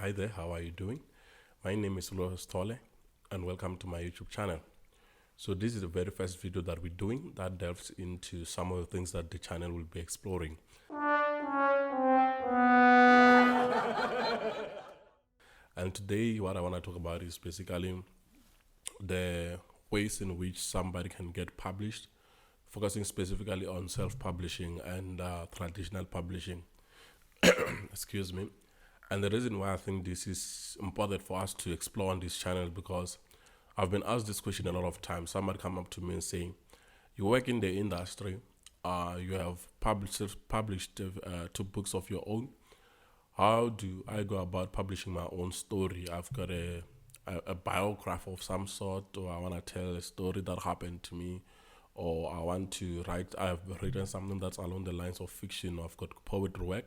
Hi there, how are you doing? My name is Lois Tole and welcome to my YouTube channel. So this is the very first video that we're doing that delves into some of the things that the channel will be exploring. And today what I want to talk about is basically the ways in which somebody can get published, focusing specifically on self-publishing and traditional publishing. Excuse me. And the reason why I think this is important for us to explore on this channel because I've been asked this question a lot of times. Somebody come up to me and say, "You work in the industry. You have published 2 books of your own. How do I go about publishing my own story? I've got a biography of some sort, or I want to tell a story that happened to me, or I want to write. I've written something that's along the lines of fiction. Or I've got poetry work."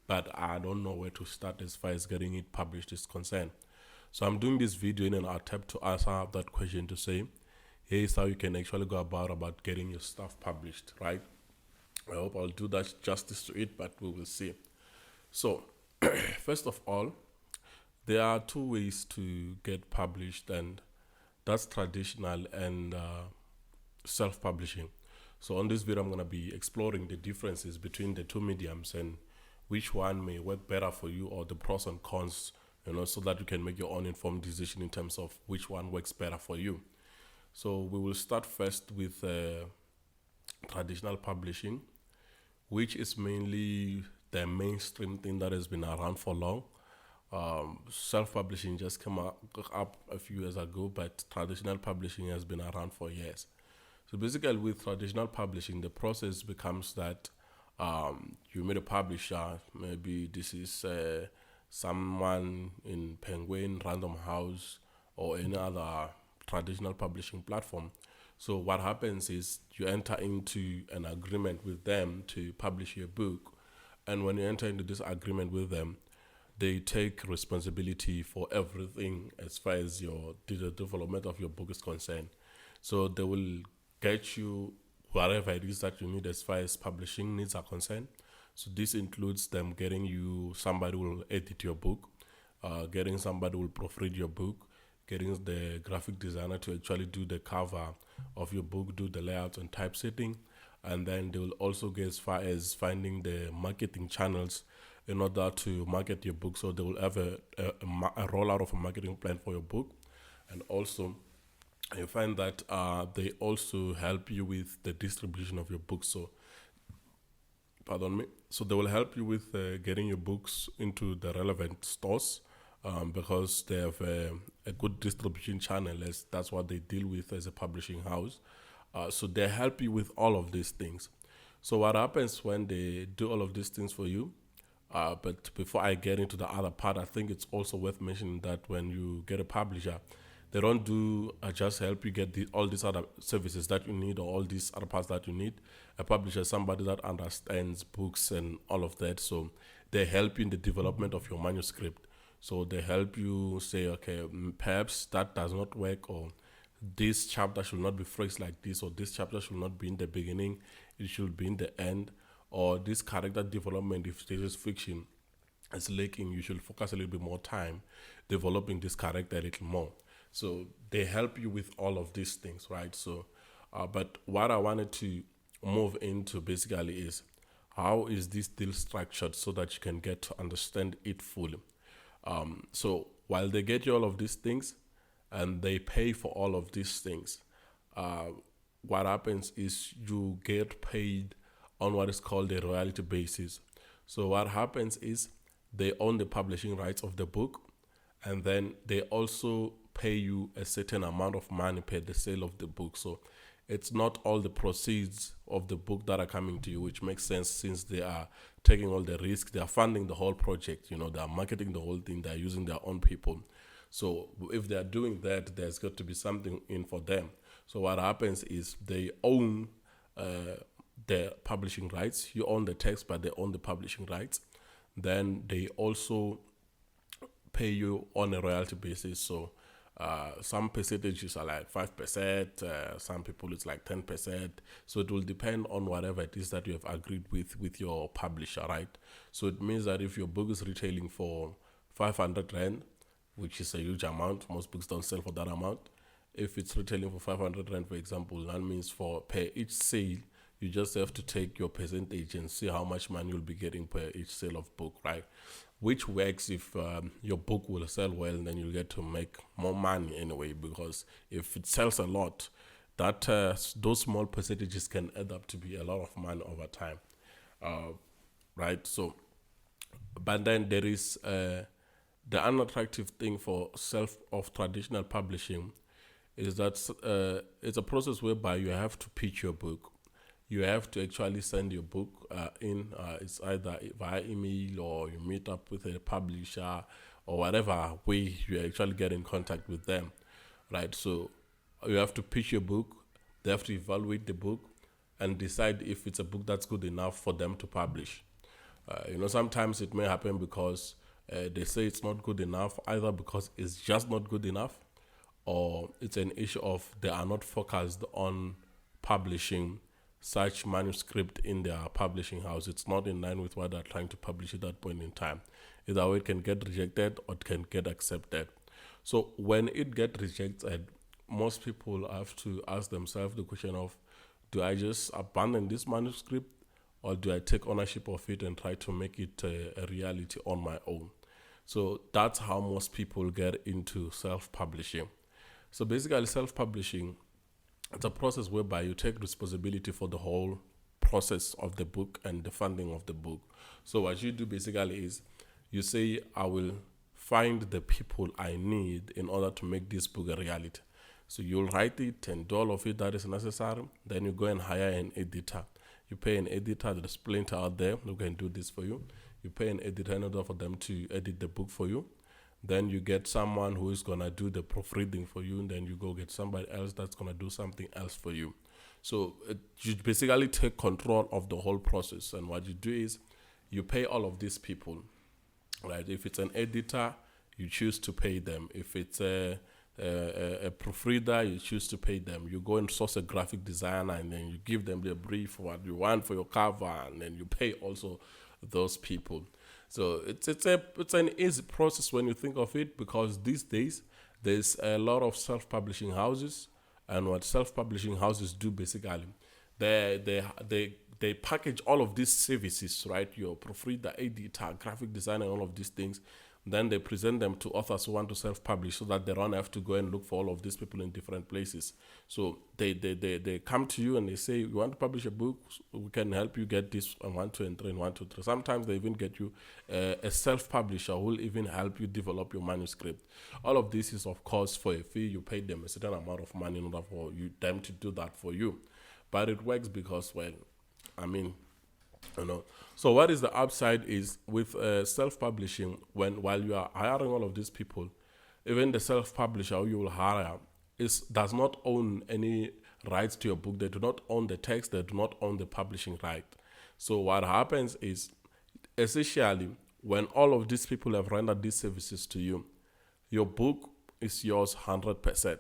But I don't know where to start as far as getting it published is concerned. So I'm doing this video in an attempt to answer that question to say, here's how you can actually go about getting your stuff published, right? I hope I'll do that justice to it, but we will see. So, first of all, there are 2 ways to get published, and that's traditional and self-publishing. So on this video, I'm going to be exploring the differences between the 2 mediums and which one may work better for you, or the pros and cons, so that you can make your own informed decision in terms of which one works better for you. So we will start first with traditional publishing, which is mainly the mainstream thing that has been around for long. Self-publishing just came up a few years ago, but traditional publishing has been around for years. So basically with traditional publishing, the process becomes that you meet a publisher. Maybe this is someone in Penguin, Random House, or any other traditional publishing platform. So what happens is you enter into an agreement with them to publish your book, and when you enter into this agreement with them, they take responsibility for everything as far as the development of your book is concerned. So they will get you whatever it is that you need as far as publishing needs are concerned. So this includes them getting you somebody who will edit your book, getting somebody who will proofread your book, getting the graphic designer to actually do the cover of your book, do the layout and typesetting, and then they will also get as far as finding the marketing channels in order to market your book. So they will have a rollout of a marketing plan for your book, and also you find that they also help you with the distribution of your books. So, pardon me. So they will help you with getting your books into the relevant stores because they have a good distribution channel. As that's what they deal with as a publishing house. So they help you with all of these things. So what happens when they do all of these things for you? But before I get into the other part, I think it's also worth mentioning that when you get a publisher, they don't do just help you get all these other services that you need, or all these other parts that you need. A publisher is somebody that understands books and all of that. So they help you in the development of your manuscript. So they help you say, okay, perhaps that does not work, or this chapter should not be phrased like this, or this chapter should not be in the beginning, it should be in the end, or this character development, if this is fiction, is lacking, you should focus a little bit more time developing this character a little more. So they help you with all of these things, right? So, but what I wanted to move into basically is how is this deal structured so that you can get to understand it fully. So while they get you all of these things and they pay for all of these things, what happens is you get paid on what is called a royalty basis. So what happens is they own the publishing rights of the book, and then they also pay you a certain amount of money per the sale of the book. So it's not all the proceeds of the book that are coming to you, which makes sense since they are taking all the risk. They are funding the whole project. They are marketing the whole thing. They are using their own people. So if they are doing that, there's got to be something in for them. So what happens is they own the publishing rights. You own the text, but they own the publishing rights. Then they also pay you on a royalty basis. So some percentages are like 5%, some people it's like 10%. So it will depend on whatever it is that you have agreed with your publisher, right? So it means that if your book is retailing for 500 Rand, which is a huge amount. Most books don't sell for that amount. If it's retailing for 500 Rand, for example, that means for per each sale, you just have to take your percentage and see how much money you'll be getting per each sale of book, right? Which works if your book will sell well, then you'll get to make more money anyway, because if it sells a lot, that those small percentages can add up to be a lot of money over time, right? So, but then there is the unattractive thing for of traditional publishing is that it's a process whereby you have to pitch your book. You have to actually send your book in. It's either via email or you meet up with a publisher or whatever way you actually get in contact with them, right? So you have to pitch your book. They have to evaluate the book and decide if it's a book that's good enough for them to publish. Sometimes it may happen because they say it's not good enough, either because it's just not good enough, or it's an issue of they are not focused on publishing such manuscript in their publishing house. It's not in line with what they're trying to publish at that point in time. Either way, it can get rejected or it can get accepted. So when it gets rejected, most people have to ask themselves the question of, do I just abandon this manuscript, or do I take ownership of it and try to make it a reality on my own? So that's how most people get into self-publishing. So basically, self-publishing, it's a process whereby you take responsibility for the whole process of the book and the funding of the book. So what you do basically is you say, I will find the people I need in order to make this book a reality. So you'll write it and do all of it that is necessary. Then you go and hire an editor. You pay an editor, there's plenty out there who can do this for you. You pay an editor in order for them to edit the book for you. Then you get someone who is going to do the proofreading for you, and then you go get somebody else that's going to do something else for you. So you basically take control of the whole process, and what you do is you pay all of these people, right? If it's an editor, you choose to pay them. If it's a proofreader, you choose to pay them. You go and source a graphic designer, and then you give them the brief, what you want for your cover, and then you pay also those people. So it's an easy process when you think of it, because these days there's a lot of self-publishing houses, and what self-publishing houses do basically, they package all of these services, right? Your proofreader, editor, graphic designer, all of these things. Then they present them to authors who want to self-publish, so that they don't have to go and look for all of these people in different places. So they come to you and they say, you want to publish a book, we can help you get this on 1, 2, and 3, and 1, 2, 3. Sometimes they even get you a self-publisher who will even help you develop your manuscript. All of this is, of course, for a fee. You pay them a certain amount of money in order for them to do that for you. But it works because, so what is the upside is with self-publishing, while you are hiring all of these people, even the self-publisher who you will hire does not own any rights to your book. They do not own the text. They do not own the publishing right. So what happens is, essentially, when all of these people have rendered these services to you, your book is yours 100%.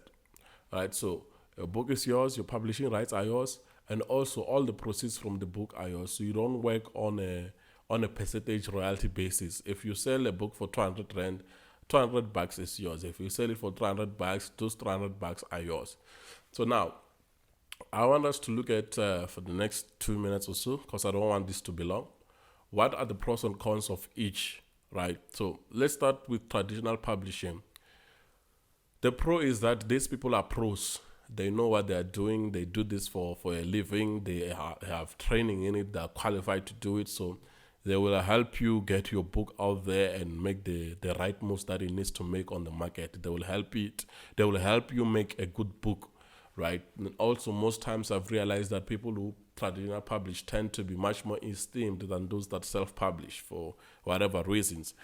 Right? So your book is yours. Your publishing rights are yours. And also all the proceeds from the book are yours. So you don't work on a percentage royalty basis. If you sell a book for 200 Rand, 200 bucks is yours. If you sell it for 300 bucks, those 300 bucks are yours. So now, I want us to look at, for the next 2 minutes or so, because I don't want this to be long, what are the pros and cons of each, right? So let's start with traditional publishing. The pro is that these people are pros. They know what they are doing. They do this for a living. They have training in it. They are qualified to do it. So they will help you get your book out there and make the right moves that it needs to make on the market. They will help it. They will help you make a good book, right? And also, most times I've realized that people who traditional publish tend to be much more esteemed than those that self-publish for whatever reasons.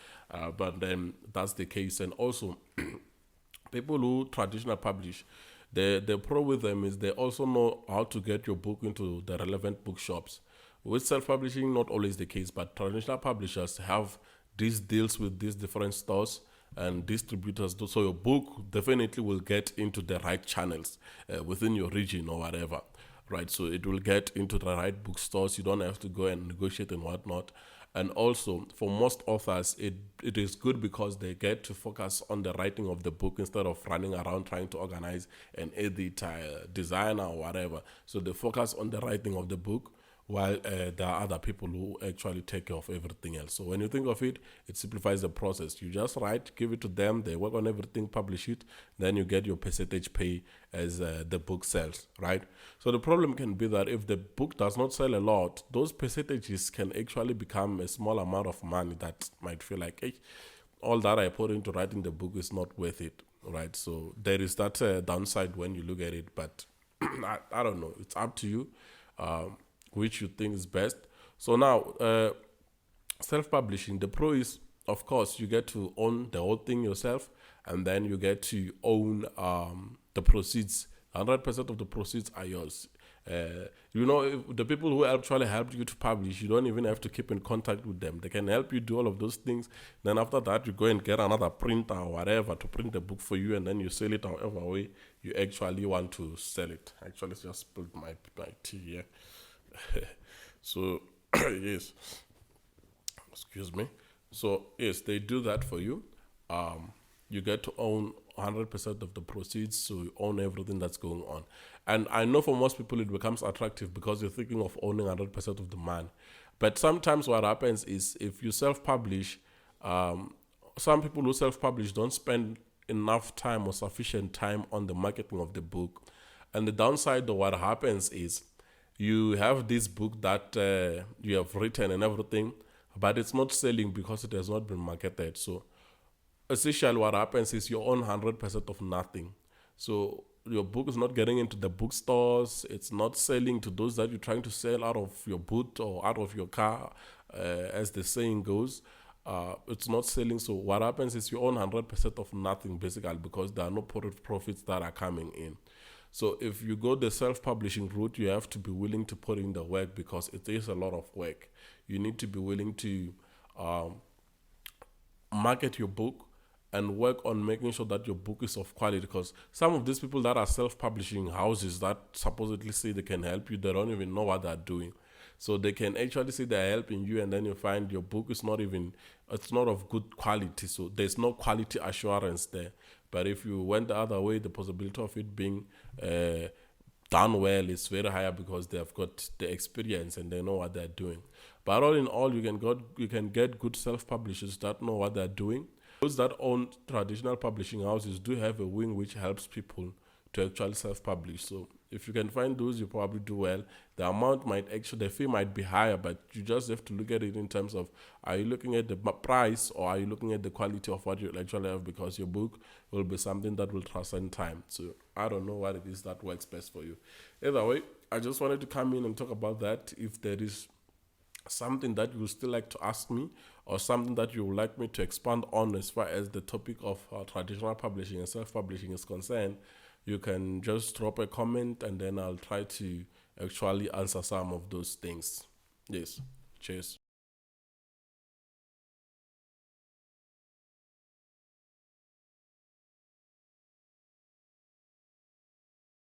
But then that's the case. And also, people who traditional publish, the pro with them is they also know how to get your book into the relevant bookshops. With self-publishing, not always the case, but traditional publishers have these deals with these different stores and distributors, so your book definitely will get into the right channels within your region or whatever, right? So it will get into the right bookstores. You don't have to go and negotiate and whatnot. And also, for most authors, it is good because they get to focus on the writing of the book instead of running around trying to organize an editor, designer, or whatever. So they focus on the writing of the book, while there are other people who actually take care of everything else. So when you think of it, it simplifies the process. You just write, give it to them, they work on everything, publish it, then you get your percentage pay as the book sells, right? So the problem can be that if the book does not sell a lot, those percentages can actually become a small amount of money that might feel like, hey, all that I put into writing the book is not worth it, right? So there is that downside when you look at it, but I don't know. It's up to you. Which you think is best. So now, self-publishing, the pro is, of course, you get to own the whole thing yourself, and then you get to own the proceeds. 100% of the proceeds are yours. If the people who actually helped you to publish, you don't even have to keep in contact with them. They can help you do all of those things. Then after that, you go and get another printer or whatever to print the book for you, and then you sell it however way you actually want to sell it. Actually, just spilled my tea here. So yes, excuse me. So yes, they do that for you. You get to own 100% of the proceeds, so you own everything that's going on. And I know for most people it becomes attractive because you're thinking of owning 100% of the man. But sometimes what happens is if you self-publish, some people who self-publish don't spend enough time or sufficient time on the marketing of the book. And the downside of what happens is you have this book that you have written and everything, but it's not selling because it has not been marketed. So essentially what happens is you own 100% of nothing. So your book is not getting into the bookstores, it's not selling to those that you're trying to sell out of your boot or out of your car, as the saying goes. It's not selling. So what happens is you own 100% of nothing basically because there are no profits that are coming in. So if you go the self-publishing route, you have to be willing to put in the work because it is a lot of work. You need to be willing to market your book and work on making sure that your book is of quality, because some of these people that are self-publishing houses that supposedly say they can help you, they don't even know what they're doing. So they can actually say they're helping you, and then you find your book is it's not of good quality. So there's no quality assurance there. But if you went the other way, the possibility of it being done well is very higher because they have got the experience and they know what they're doing. But all in all, you can get good self-publishers that know what they're doing. Those that own traditional publishing houses do have a wing which helps people to actually self-publish. So if you can find those, you probably do well. The fee might be higher, but you just have to look at it in terms of, are you looking at the price or are you looking at the quality of what you actually have, because your book will be something that will transcend time. So I don't know what it is that works best for you. Either way, I just wanted to come in and talk about that. If there is something that you would still like to ask me or something that you would like me to expand on as far as the topic of traditional publishing and self-publishing is concerned, you can just drop a comment and then I'll try to actually answer some of those things. Yes. Cheers.